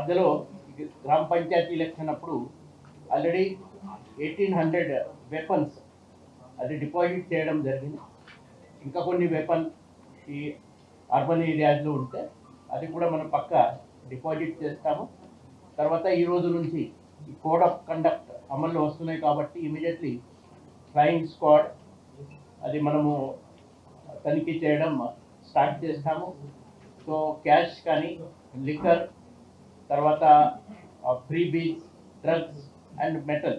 మధ్యలో గ్రామ పంచాయతీ ఎలక్షన్ అప్పుడు ఆల్రెడీ 1800 వెపన్స్ అది డిపాజిట్ చేయడం జరిగింది. ఇంకా కొన్ని వెపన్ ఈ అర్బన్ ఏరియాస్లో ఉంటే అది కూడా మనం పక్క డిపాజిట్ చేస్తాము. తర్వాత ఈ రోజు నుంచి ఈ కోడ్ ఆఫ్ కండక్ట్ అమల్లో వస్తున్నాయి కాబట్టి ఇమీడియట్లీ ఫ్లయింగ్ స్క్వాడ్ అది మనము తనిఖీ చేయడం స్టార్ట్ చేస్తాము. సో క్యాష్ కానీ లిక్కర్ తర్వాత ఫ్రీ బీల్స్ డ్రగ్స్ అండ్ మెటల్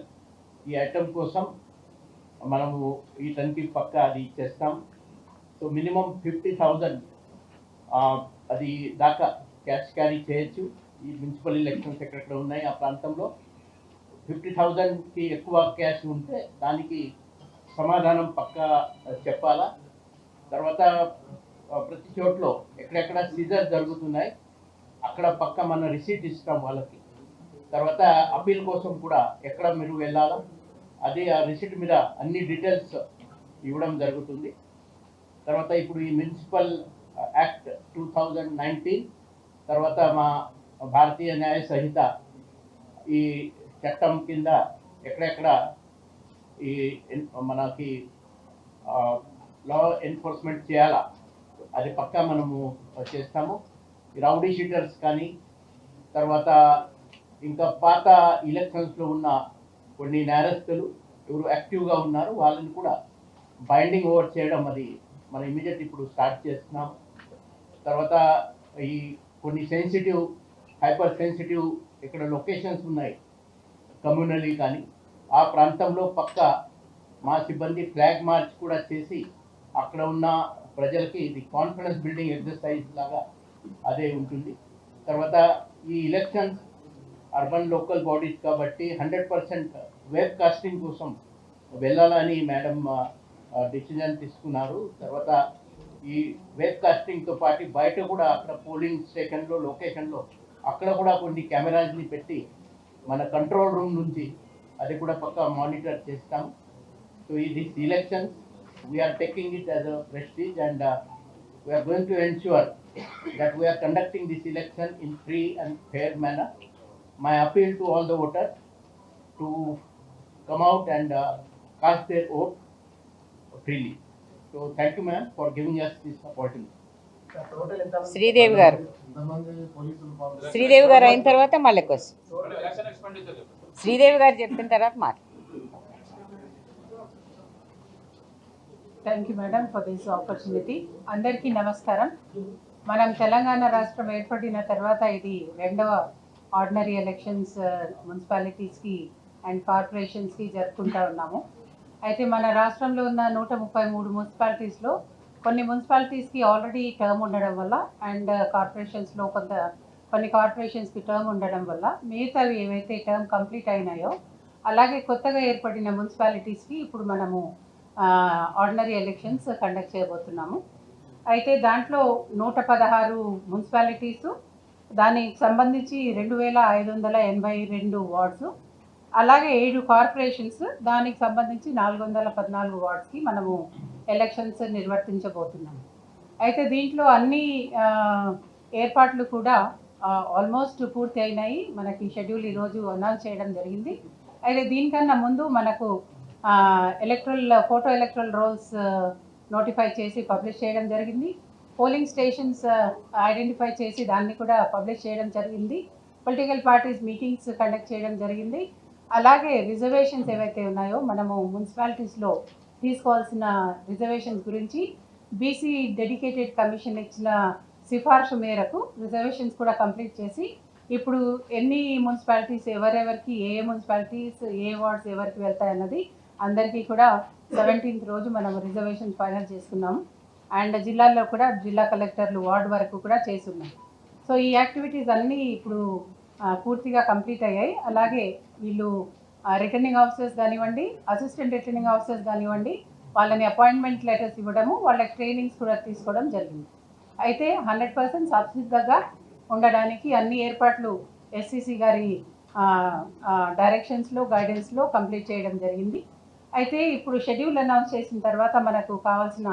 ఈ ఐటమ్ కోసం మనము ఈ తనిఖీ పక్క అది చేస్తాం. సో మినిమం 50,000 అది దాకా క్యాష్ క్యారీ చేయొచ్చు. ఈ మున్సిపల్ ఎలక్షన్స్ ఎక్కడెక్కడ ఉన్నాయి ఆ ప్రాంతంలో 50,000కి ఎక్కువ క్యాష్ ఉంటే దానికి సమాధానం పక్క చెప్పాలా. తర్వాత ప్రతి చోట్ల ఎక్కడెక్కడ సీజర్ జరుగుతున్నాయి అక్కడ పక్క మన రిసీట్ ఇస్తాం వాళ్ళకి. తర్వాత అప్పీల్ కోసం కూడా ఎక్కడ మీరు వెళ్ళాలా అది ఆ రిసీట్ మీద అన్ని డీటెయిల్స్ ఇవ్వడం జరుగుతుంది. తర్వాత ఇప్పుడు ఈ మున్సిపల్ యాక్ట్ 2019 తర్వాత మా భారతీయ న్యాయ సంహిత ఈ చట్టం కింద ఎక్కడెక్కడ ఈ మనకి లా ఎన్ఫోర్స్మెంట్ చేయాలా అది పక్కా మనము చేస్తాము. ఈ రౌడీ షీటర్స్ కానీ తర్వాత ఇంకా పాత ఎలక్షన్స్లో ఉన్న కొన్ని నేరస్తులు ఎవరు యాక్టివ్గా ఉన్నారు వాళ్ళని కూడా బైండింగ్ ఓవర్ చేయడం అది మనం ఇమీడియట్ ఇప్పుడు స్టార్ట్ చేస్తున్నాం. తర్వాత ఈ కొన్ని సెన్సిటివ్ హైపర్ సెన్సిటివ్ ఇక్కడ లొకేషన్స్ ఉన్నాయి కమ్యూనలీ కానీ ఆ ప్రాంతంలో పక్క మా సిబ్బంది ఫ్లాగ్ మార్చ్ కూడా చేసి అక్కడ ఉన్న ప్రజలకి ఇది కాన్ఫిడెన్స్ బిల్డింగ్ ఎక్సర్సైజ్ లాగా అదే ఉంటుంది. తర్వాత ఈ ఎలక్షన్స్ అర్బన్ లోకల్ బాడీస్ కాబట్టి 100% వెబ్ కాస్టింగ్ కోసం వెళ్ళాలని మేడం డిసిజన్ తీసుకున్నారు. తర్వాత ఈ వెబ్ కాస్టింగ్తో పాటు బయట కూడా అక్కడ పోలింగ్ స్టేషన్లో లొకేషన్లో అక్కడ కూడా కొన్ని కెమెరాస్ని పెట్టి మన కంట్రోల్ రూమ్ నుంచి అది కూడా పక్కా మానిటర్ చేస్తాం. సో ఈ this elections we're taking it as a prestige and we're going to ensure that we are conducting this election in free and fair manner. My appeal to all the voters to come out and cast their vote freely. So thank you ma'am for giving us this opportunity. Sridevi గారు అయిన తర్వాత మళ్ళీ question Sridevi గారు చెప్పిన తర్వాత మాట. Thank you madam for this opportunity. అందరికీ నమస్కారం. మనం తెలంగాణ రాష్ట్రం ఏర్పడిన తర్వాత ఇది రెండవ ఆర్డినరీ ఎలక్షన్స్ మున్సిపాలిటీస్కి అండ్ కార్పొరేషన్స్కి జరుపుకుంటూ ఉన్నాము. అయితే మన రాష్ట్రంలో ఉన్న 133 మున్సిపాలిటీస్లో కొన్ని మున్సిపాలిటీస్కి ఆల్రెడీ టర్మ్ ఉండడం వల్ల అండ్ కార్పొరేషన్స్లో కొన్ని కార్పొరేషన్స్కి టర్మ్ ఉండడం వల్ల మిగతావి ఏవైతే టర్మ్ కంప్లీట్ అయినాయో అలాగే కొత్తగా ఏర్పడిన మున్సిపాలిటీస్కి ఇప్పుడు మనము ఆర్డినరీ ఎలక్షన్స్ కండక్ట్ చేయబోతున్నాము. అయితే దాంట్లో 116 మున్సిపాలిటీసు దానికి సంబంధించి 2,582 వార్డ్స్ అలాగే 7 కార్పొరేషన్స్ దానికి సంబంధించి 414 వార్డ్స్కి మనము ఎలక్షన్స్ నిర్వర్తించబోతున్నాము. అయితే దీంట్లో అన్ని ఏర్పాట్లు కూడా ఆల్మోస్ట్ పూర్తి అయినాయి. మనకి షెడ్యూల్ ఈరోజు అనౌన్స్ చేయడం జరిగింది. అయితే దీనికన్నా ముందు మనకు ఫోటో ఎలక్ట్రల్ రోల్స్ నోటిఫై చేసి పబ్లిష్ చేయడం జరిగింది. పోలింగ్ స్టేషన్స్ ఐడెంటిఫై చేసి దాన్ని కూడా పబ్లిష్ చేయడం జరిగింది. పొలిటికల్ పార్టీస్ మీటింగ్స్ కండక్ట్ చేయడం జరిగింది. అలాగే రిజర్వేషన్స్ ఏవైతే ఉన్నాయో మనము మున్సిపాలిటీస్లో తీసుకోవాల్సిన రిజర్వేషన్స్ గురించి బీసీ డెడికేటెడ్ కమిషన్ ఇచ్చిన సిఫార్సు మేరకు రిజర్వేషన్స్ కూడా కంప్లీట్ చేసి ఇప్పుడు ఎన్ని మున్సిపాలిటీస్ ఎవరెవరికి ఏ మున్సిపాలిటీస్ ఏ వార్డ్స్ ఎవరికి వెళ్తాయన్నది అందరికీ కూడా 17th రోజు మనం రిజర్వేషన్ ఫైనల్ చేసుకున్నాము. అండ్ జిల్లాల్లో కూడా జిల్లా కలెక్టర్లు వార్డు వరకు కూడా చేస్తున్నాం. సో ఈ యాక్టివిటీస్ అన్నీ ఇప్పుడు పూర్తిగా కంప్లీట్ అయ్యాయి. అలాగే వీళ్ళు రిటర్నింగ్ ఆఫీసర్స్ కానివ్వండి అసిస్టెంట్ రిటర్నింగ్ ఆఫీసర్స్ కానివ్వండి వాళ్ళని అపాయింట్మెంట్ లెటర్స్ ఇవ్వడము వాళ్ళకి ట్రైనింగ్స్ కూడా తీసుకోవడం జరిగింది. అయితే 100% సబ్సిడీగా ఉండడానికి అన్ని ఏర్పాట్లు ఎస్సీసీ గారి డైరెక్షన్స్లో గైడెన్స్లో కంప్లీట్ చేయడం జరిగింది. అయితే ఇప్పుడు షెడ్యూల్ అనౌన్స్ చేసిన తర్వాత మనకు కావాల్సిన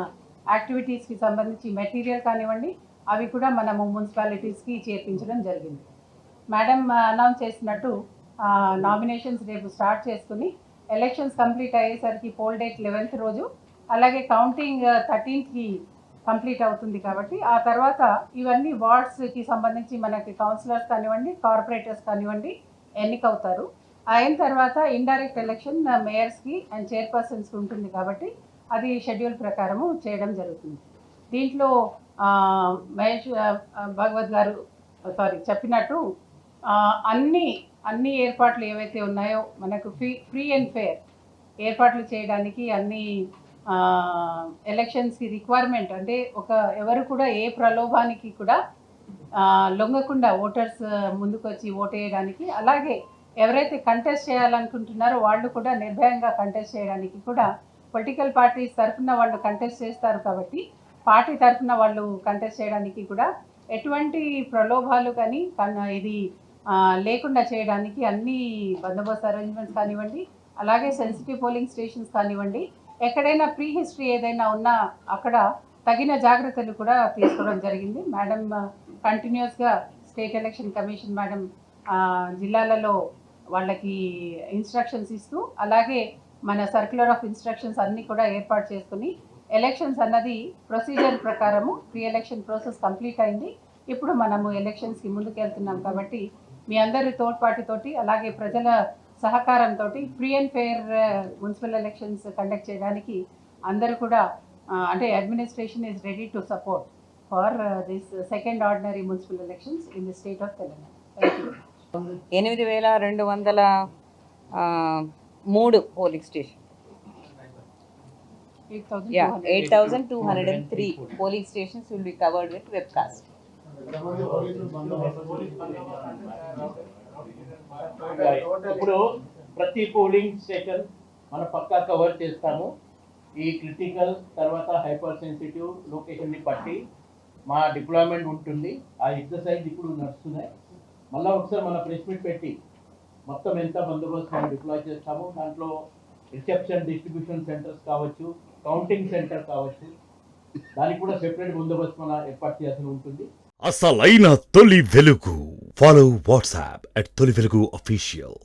యాక్టివిటీస్కి సంబంధించి మెటీరియల్ కానివ్వండి అవి కూడా మనము మున్సిపాలిటీస్కి చేర్పించడం జరిగింది. మేడం అనౌన్స్ చేసినట్టు నామినేషన్స్ రేపు స్టార్ట్ చేసుకుని ఎలక్షన్స్ కంప్లీట్ అయ్యేసరికి పోల్ డేట్ 11th రోజు, అలాగే కౌంటింగ్ 13th కంప్లీట్ అవుతుంది. కాబట్టి ఆ తర్వాత ఇవన్నీ వార్డ్స్కి సంబంధించి మనకి కౌన్సిలర్స్ కానివ్వండి, కార్పొరేటర్స్ కానివ్వండి ఎన్నికవుతారు. అయిన తర్వాత ఇండైరెక్ట్ ఎలక్షన్ మేయర్స్కి అండ్ చైర్పర్సన్స్కి ఉంటుంది. కాబట్టి అది షెడ్యూల్ ప్రకారము చేయడం జరుగుతుంది. దీంట్లో మహేష్ భాగవత్ గారు చెప్పినట్టు అన్ని ఏర్పాట్లు ఏవైతే ఉన్నాయో మనకు ఫ్రీ అండ్ ఫేర్ ఏర్పాట్లు చేయడానికి అన్ని ఎలక్షన్స్కి రిక్వైర్మెంట్ అంటే ఎవరు కూడా ఏ ప్రలోభానికి కూడా లొంగకుండా ఓటర్స్ ముందుకు వచ్చి ఓటు వేయడానికి, అలాగే ఎవరైతే కంటెస్ట్ చేయాలనుకుంటున్నారో వాళ్ళు కూడా నిర్భయంగా కంటెస్ట్ చేయడానికి కూడా పొలిటికల్ పార్టీస్ తరఫున వాళ్ళు కంటెస్ట్ చేస్తారు. కాబట్టి పార్టీ తరఫున వాళ్ళు కంటెస్ట్ చేయడానికి కూడా ఎటువంటి ప్రలోభాలు కానీ ఇది లేకుండా చేయడానికి అన్ని బందోబస్తు అరేంజ్మెంట్స్ కానివ్వండి, అలాగే సెన్సిటివ్ పోలింగ్ స్టేషన్స్ కానివ్వండి, ఎక్కడైనా ప్రీ హిస్టరీ ఏదైనా ఉన్నా అక్కడ తగిన జాగ్రత్తలు కూడా తీసుకోవడం జరిగింది. మేడం కంటిన్యూస్గా స్టేట్ ఎలక్షన్ కమిషన్ మేడం జిల్లాలలో వాళ్ళకి ఇన్స్ట్రక్షన్స్ ఇస్తూ, అలాగే మన సర్క్యులర్ ఆఫ్ ఇన్స్ట్రక్షన్స్ అన్నీ కూడా ఏర్పాటు చేసుకుని ఎలక్షన్స్ అన్నది ప్రొసీజర్ ప్రకారము ప్రీ ఎలక్షన్ ప్రాసెస్ కంప్లీట్ అయింది. ఇప్పుడు మనము ఎలక్షన్స్కి ముందుకు వెళ్తున్నాం. కాబట్టి మీ అందరి తోడ్పాటుతోటి అలాగే ప్రజల సహకారంతో free and fair municipal elections conduct చేయడానికి అందరూ కూడా అంటే administration is ready to support for this second ordinary municipal elections in the state of Telangana. Thank you. 8,203 polling station, 8,203 polling stations will be covered with webcast. ఇప్పుడు ప్రతి polling station మనం పక్కా cover చేస్తాము. ఈ critical తర్వాత హైపర్ సెన్సిటివ్ లొకేషన్ని బట్టి మా deployment ఉంటుంది. ఆ ఎక్సర్సైజ్ ఇప్పుడు నడుస్తున్నాయి. మళ్ళీ ఒకసారి మన ప్రెస్ మీట్ పెట్టి మొత్తం ఎంత బందోబస్తు మనం డిప్లాయ్ చేస్తాము. దాంట్లో రిసెప్షన్ డిస్ట్రిబ్యూషన్ సెంటర్స్ కావచ్చు, కౌంటింగ్ సెంటర్ కావచ్చు, దానికి కూడా సెపరేట్ బందోబస్తు మన ఏర్పాటు చేయాల్సి ఉంటుంది. అసలైన తొలి వెలుగు. ఫాలో వాట్సాప్ @తొలి వెలుగు అఫీషియల్.